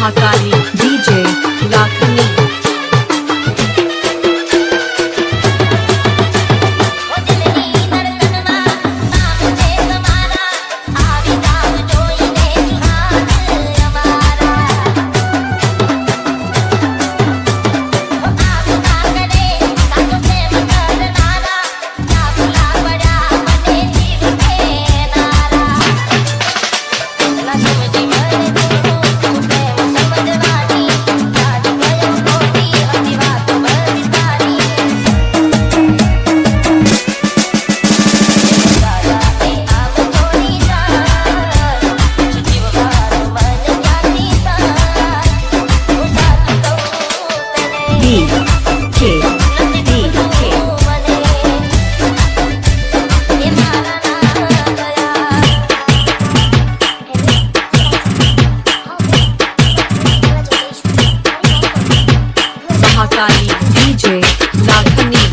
Mahakali DJ Lakhani Mahakali DJ Lakhani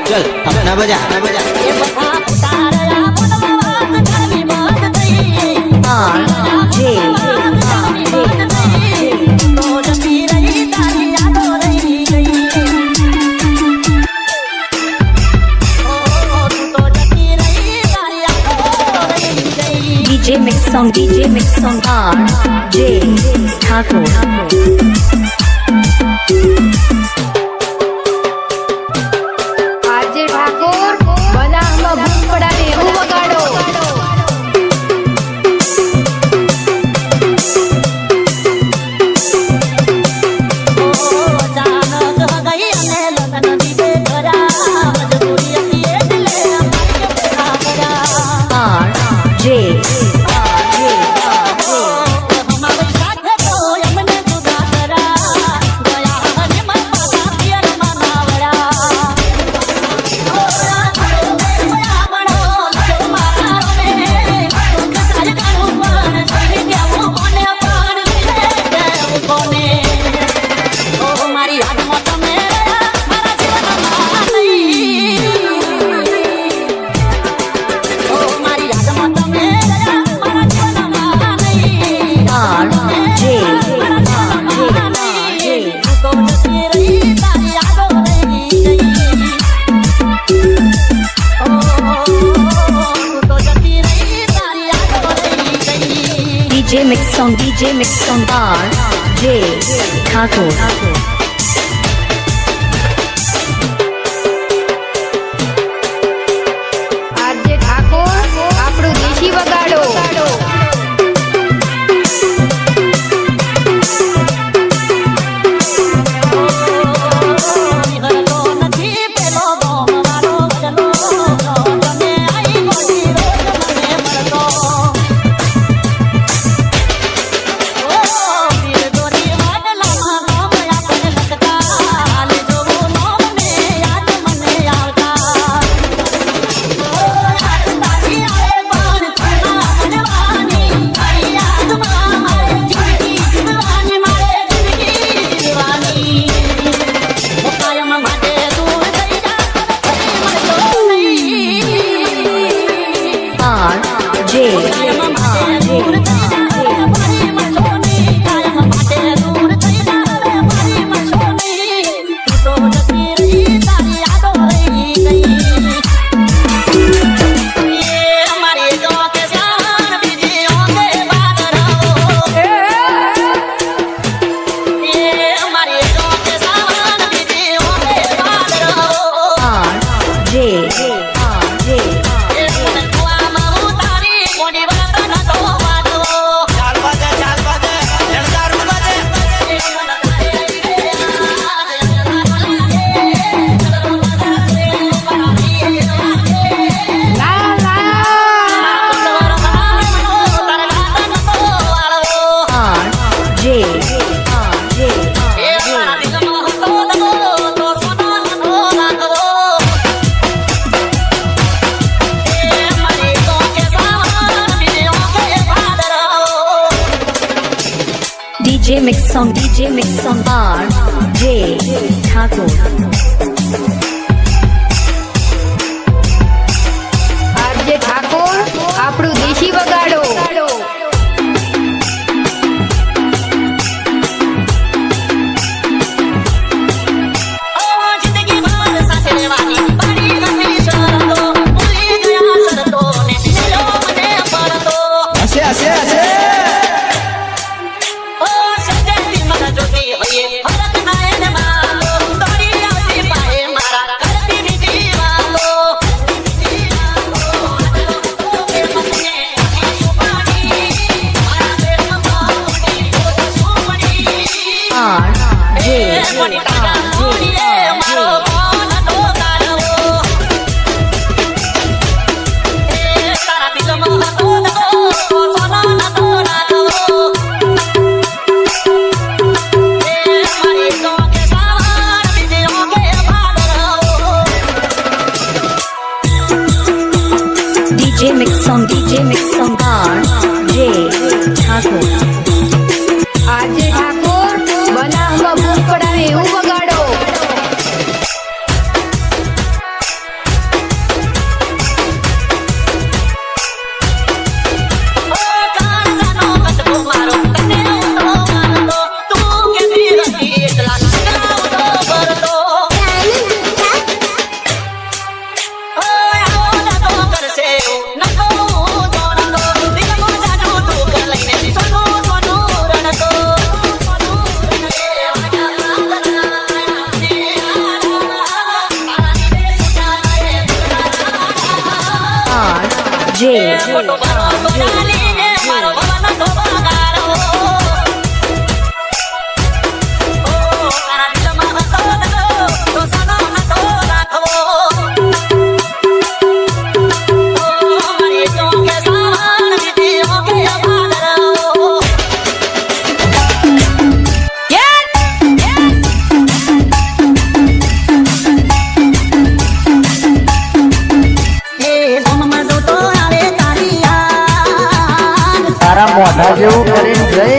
चल अपना बजा DJ mix song RJ Thakur DJ mix song RJ Thakur DJ Mix on bar J Thakur. RJ Thakor આપણું દેશી વગાડો. DJ Mix on bar J Thakur. RJ Thakor બનાવમાં ભૂખ પડાવે એવું વગાડો. મોઢા જેવું કરીને જઈ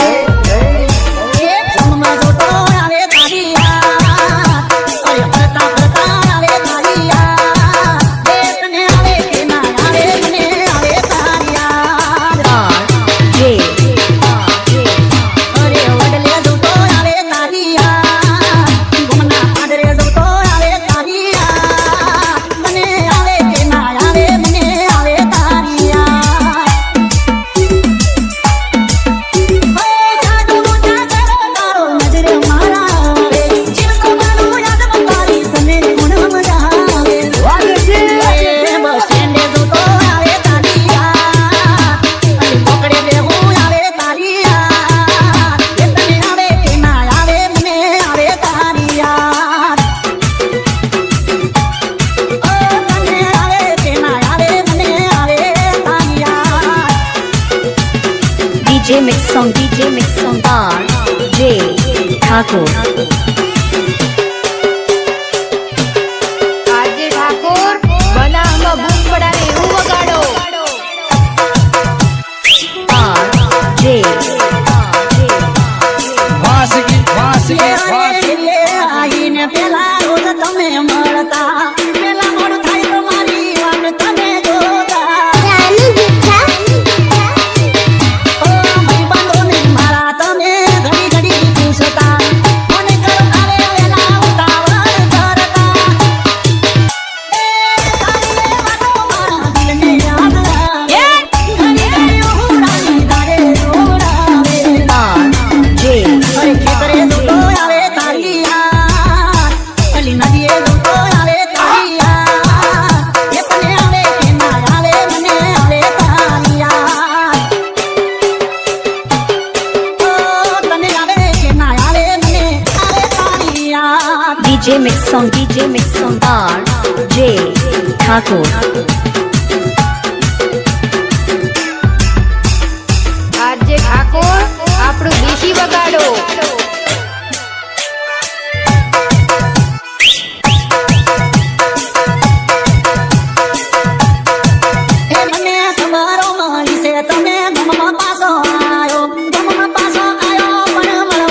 DJ Mix on bar J Thakur. RJ Thakor બનાવમાં ભૂખ પડાવે એવું વગાડો. R J વાસગી વાસગી આઈને પેલા રોજ તમે મળતા પેલા મોડું થાય તો મારી વાત તમે જોતા મારા તમે ઘડી ઘડી પૂછતા મને ઘર આવે વેલા ઉતાવળ કરતા મારા દિલને યાદ આવે ઘડી ઘડી ઉડાડી તારે ઉડાવે R J અરે ખેતરે દોડો આવે તારી યાર અલી નદીએ દોડો આવે તારી યાર એ તને આવે કે ના આવે મને આવે તારી યાર ઓ તને આવે કે ના આવે મને આવે તારી યાર DJ Mix on bar J Thakur. RJ Thakor આપણું દેશી વગાડો. એ મને તમારો મારી છે તમે ગમમાં પાછો આયો પણ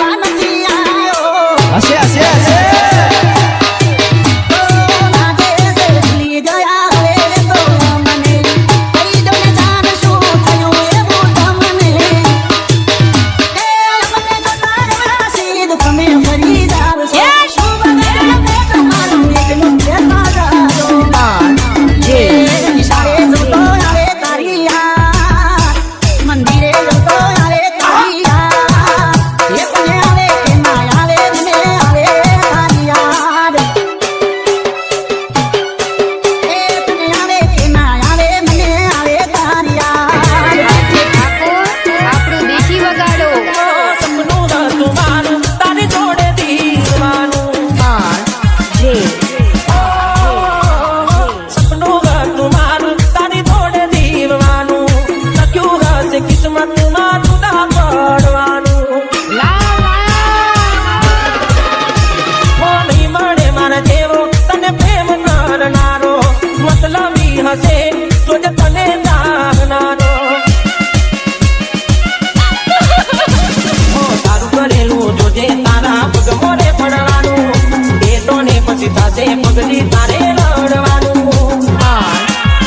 પગલી તારે રડવાનું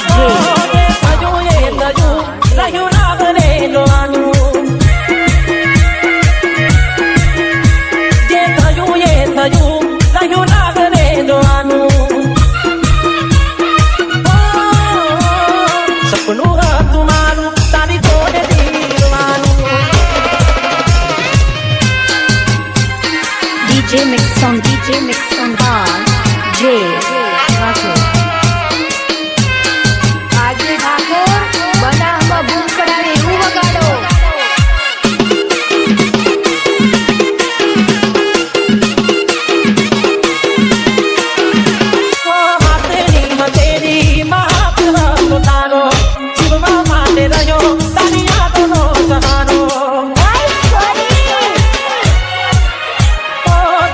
જે થયું એ થયું રહ્યું રાગને જોવાનું જે થયું એ થયું રહ્યું રાગને જોવાનું સપનું હતું મારું તારી જોડે જીવવાનું DJ Mix on bar. J. Thakur. આજે ઠાકોર બનાવમાં બૂમ પડાવે એવું વગાડો. હાથેની હથેળી હાથ હતો તારો જીવવા માટે રહ્યો તારી યાદોનો સહારો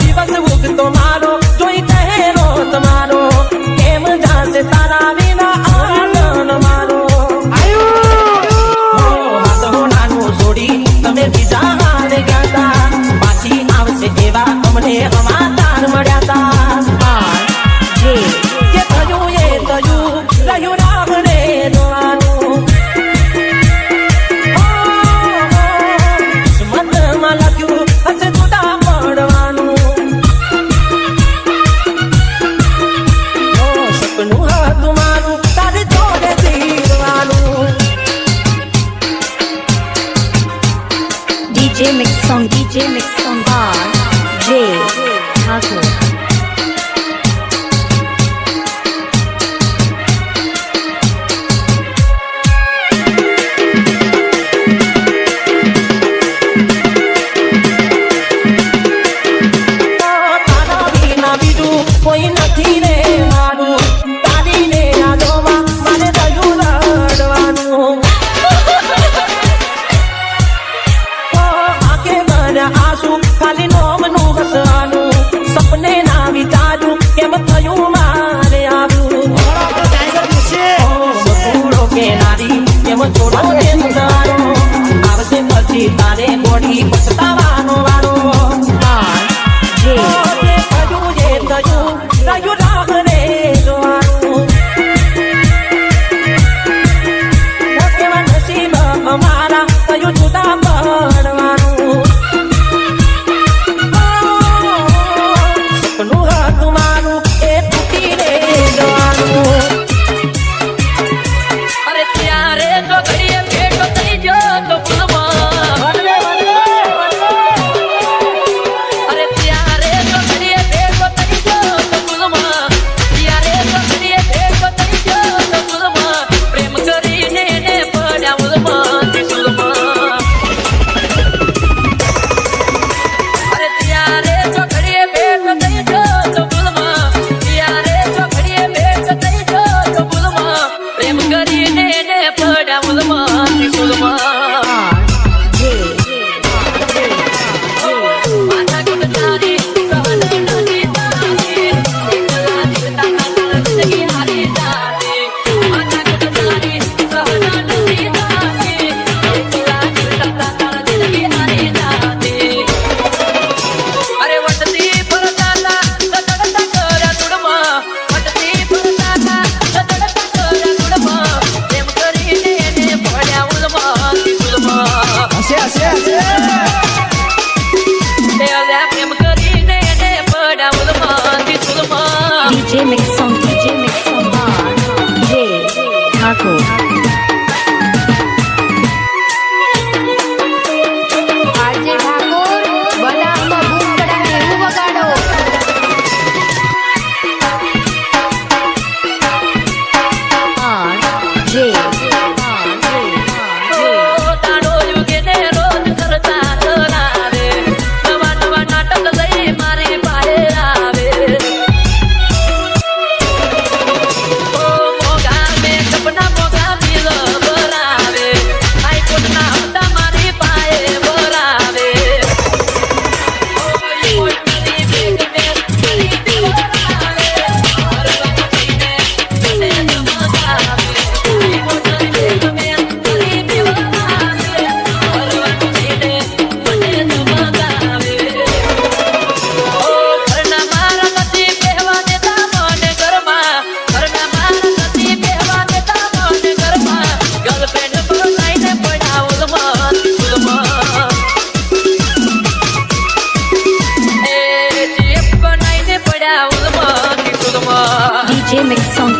દિવસ ઉગતો મારો જોઈ ચહેરો તમારો કેમ જાશે તારા વિના આનંદ મારો હાથો નાનું છોડી તમે બીજા હારે ગયા તા પાછી આવશે એવા અમને હવાદાર મળ્યા તા J. જે થયું એ થયું રહ્યું રામને જોવાનું કિસ્મતમાં લખ્યું હશે જુદા પડવાનું સપનું હતું મારું તારી જોડે જીવવાનું DJ Mix on bar. J. Thakur. તારા વિના બીજું કોઈ નથી રે મારું તારી ને યાદોમાં મારે રહ્યું રડવાનું આંખે ભર્યા આંસુ ખાલી નોમનું હસવાનું સપને ના વિચારું કેમ થયું મારે આવું પૂરો કે નારી કેમ છોડો ને સુધારો આવશે પછી તારે ગોળી પછતાવાનો વારો J. જે થયું એ થયું રહ્યું રાગને જોવાનું કેવા નસીબ અમારા થયું જુદા પડવાનું સપનું હતું મારું એ તૂટીને જવાનું અરે ત્યારે તો ઘડીએ ભેટો થઈ ગયો તો ભૂલમાં અરે ત્યારે તો ઘડીએ ભેટો થઈ ગયો તો ભૂલમાં ત્યારે તો ઘડીએ ભેટો થઈ ગયો તો ભૂલમાં પ્રેમ કરીને એને પડ્યા ભૂલમાં ત્રિશુલમાં અરે ત્યારે તો ઘડીએ ભેટો થઈ ગયો તો ભૂલમાં ત્યારે તો ઘડીએ ભેટો થઈ ગયો તો ભૂલમાં પ્રેમ કરીને એને પડ્યા ભૂલમાં ત્રિશુલમાં J. માથા ગુંજારી સહન નથી તારી એકલા જીવતા કાળ જિંદગી હારી જાતી માથા ગુંજારી સહન નથી તારી એકલા જીવતા કાળ જિંદગી હારી જાતી અરે વટતી પરદાતા તડતા કર્યા તુડમાં વટતી પરદાતા તડતા કર્યા તુડમાં પ્રેમ કરીને એને પડ્યા ઉલમાં ત્રિશુલમાં દેવલા પ્રેમ કરીને એને પડ્યા ઉલમાં ત્રિશુલમાં DJ Mix on bar. J. Thakur. આજે ઠાકોર બનાવમાં બૂમ પડાવે એવું વગાડો. J. તારો યુગે ને રોજ કરતા કરાવે નવા નવા નાટક લઈ મારી પાસે આવે મોગા મેં સપના મોગા DJ Mix on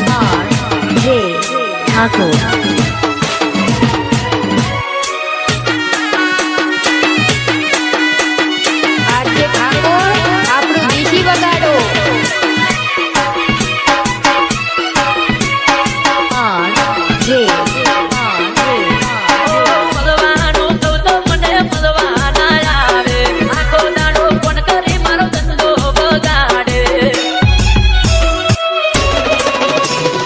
bar. J. Thakur. RJ Thakor આપણું દેશી વગાડો R. J. મળવાનું કહું તો મને મળવા ના આવે આખો દાડો ફોન કરી મારો ધંધો બગાડે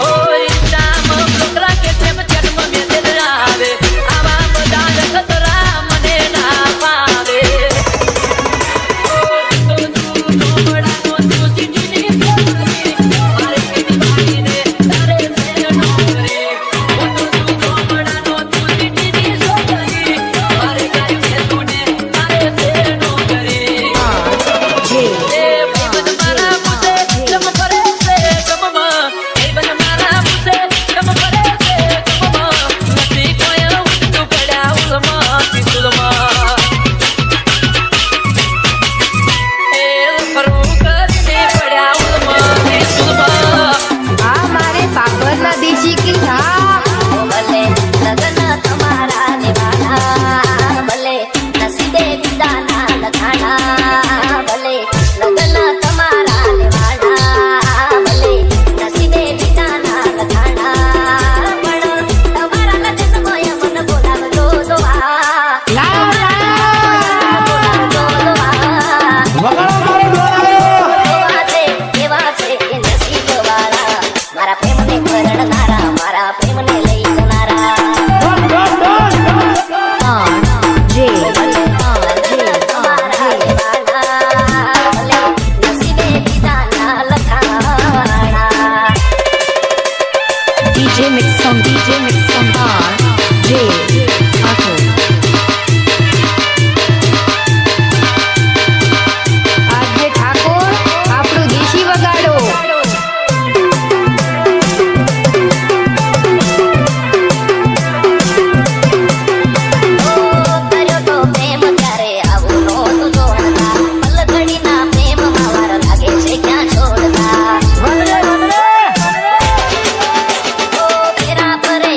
ઓ ઇન્સ્ટામાં છોકરા કે પ્રેમ ચેટમાં મેસેજ આવે આવા બધા ખતરા મને ના પાવે ઓ તું મોડાનો તું સીટીની ફોરી મારે કીધી ને તારે સે નોકરી ઓ તું મોડાનો તું સીટીની ફોરી મારે કાઈ સુને તારે સે નોકરી J. એ બન મારા મુસે જમ કરે છે ગમમાં એ બન મારા મુસે જમ કરે છે ગમમાં નથી કોઈ ઊંધું પડ્યા ઉલમાં કિસુલમાં એ ફરું કરીને પડ્યા ઉલમાં કિસુલમાં આ મારે પાપડના દેશી કીધા ભલે લગન તમારા નિભાણા ભલે નસીબે વિદાના લખાણા ભલે લગન તમારા નિભાણા ભલે નસીબે વિદાના લખાણા પણ તમારા લગનમાં મન બોલાવજો દોવા બોલાવજો દોવા એવા છે એ નસીબવાળા મારા પ્રેમને કરણનારા મારા પ્રેમને લઈ જનારા R. J. તમારા લેવાના ભલે નસીબે વિધાના લખાણા DJ Mix on bar. J. Thakur. RJ Thakor આપણું દેશી વગાડો કર્યો તો પ્રેમ ક્યારે આવું નહોતું જોડતા પલકડીના પ્રેમમાં વાર લાગે છે ક્યાં છોડતા ફેરા પરે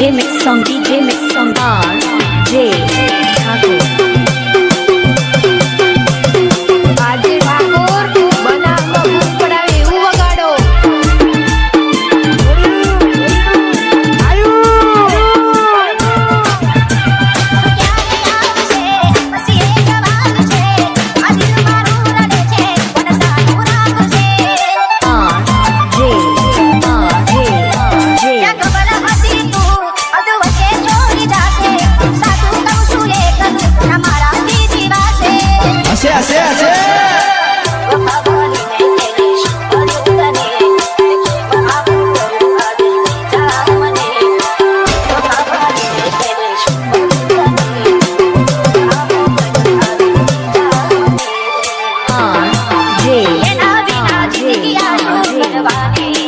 DJ mix song RJ Thakur. આજે ઠાકોર બનાવમાં ભૂખ પડાવે એવું વગાડો. હશે હશે હશે RJ